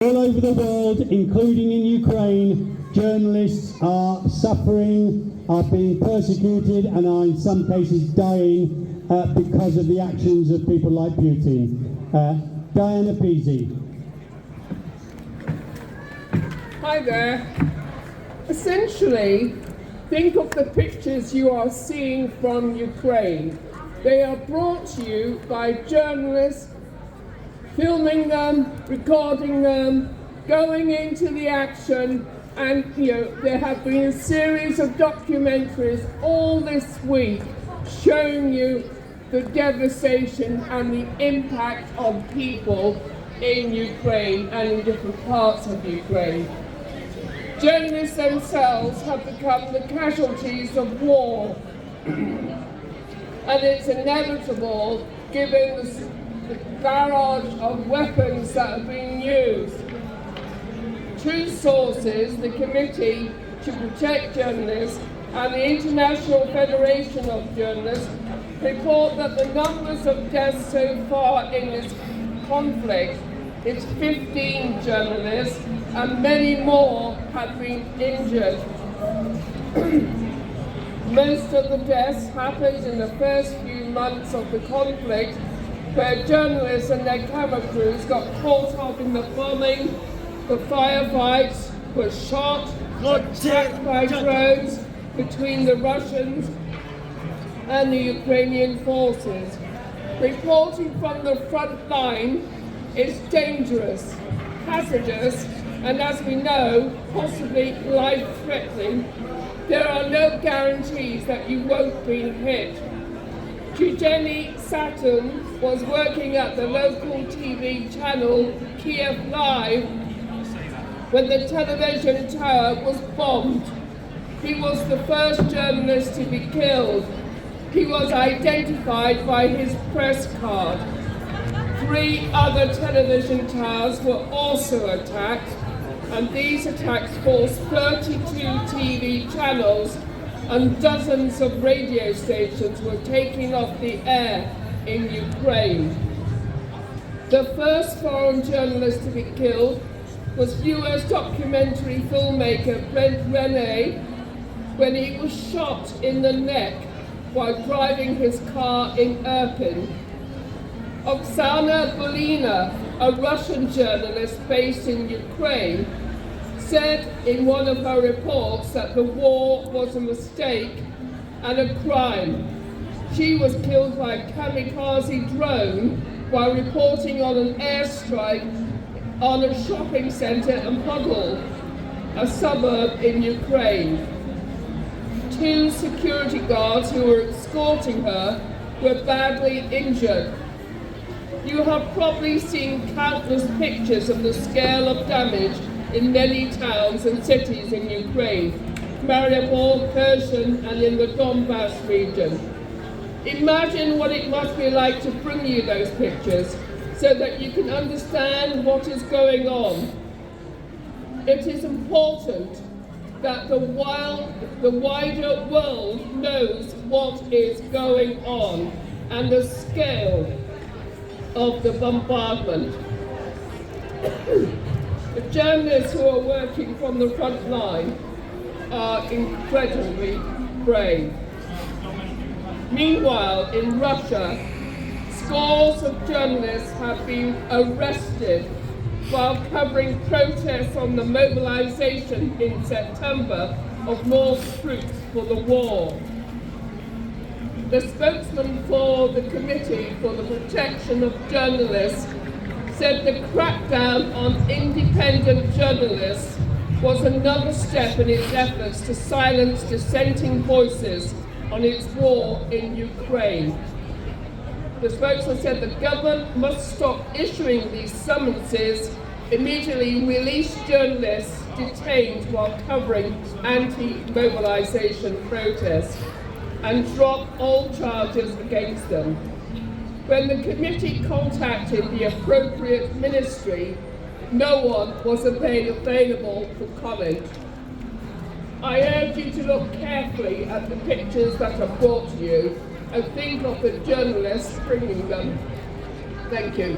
All over the world, including in Ukraine, journalists are suffering, are being persecuted and are in some cases dying because of the actions of people like Putin. Diana Peasey. Hi there. Essentially, think of the pictures you are seeing from Ukraine. They are brought to you by journalists, filming them, recording them, going into the action, and there have been a series of documentaries all this week showing you the devastation and the impact on people in Ukraine and in different parts of Ukraine. Journalists themselves have become the casualties of war, and it's inevitable given the barrage of weapons that are being used. Two sources, the Committee to Protect Journalists and the International Federation of Journalists, report that the numbers of deaths so far in this conflict is 15 journalists and many more have been injured. Most of the deaths happened in the first few months of the conflict, where journalists and their camera crews got caught up in the bombing, the firefights, were shot, attacked by drones between the Russians and the Ukrainian forces. Reporting from the front line is dangerous, hazardous, and as we know, possibly life-threatening. There are no guarantees that you won't be hit. Eugenie Saturn was working at the local TV channel Kiev Live when the television tower was bombed. He was the first journalist to be killed. He was identified by his press card. 3 other television towers were also attacked, and these attacks forced 32 TV channels and dozens of radio stations were taken off the air in Ukraine. The first foreign journalist to be killed was US documentary filmmaker Brent Rene when he was shot in the neck while driving his car in Irpin. Oksana Bulina, a Russian journalist based in Ukraine, said in one of her reports that the war was a mistake and a crime. She was killed by a kamikaze drone while reporting on an airstrike on a shopping centre in Podol, a suburb in Ukraine. 2 security guards who were escorting her were badly injured. You have probably seen countless pictures of the scale of damage in many towns and cities in Ukraine, Mariupol, Kherson, and in the Donbass region. Imagine what it must be like to bring you those pictures so that you can understand what is going on. It is important that the wider world knows what is going on and the scale of the bombardment. The journalists who are working from the front line are incredibly brave. Meanwhile, in Russia, scores of journalists have been arrested while covering protests on the mobilization in September of more troops for the war. The spokesman for the Committee for the Protection of Journalists said the crackdown on independent journalists was another step in its efforts to silence dissenting voices on its war in Ukraine. The spokesman said the government must stop issuing these summonses, immediately release journalists detained while covering anti-mobilization protests, and drop all charges against them. When the committee contacted the appropriate ministry, no one was available for comment. I urge you to look carefully at the pictures that are brought to you and think of the journalists bringing them. Thank you.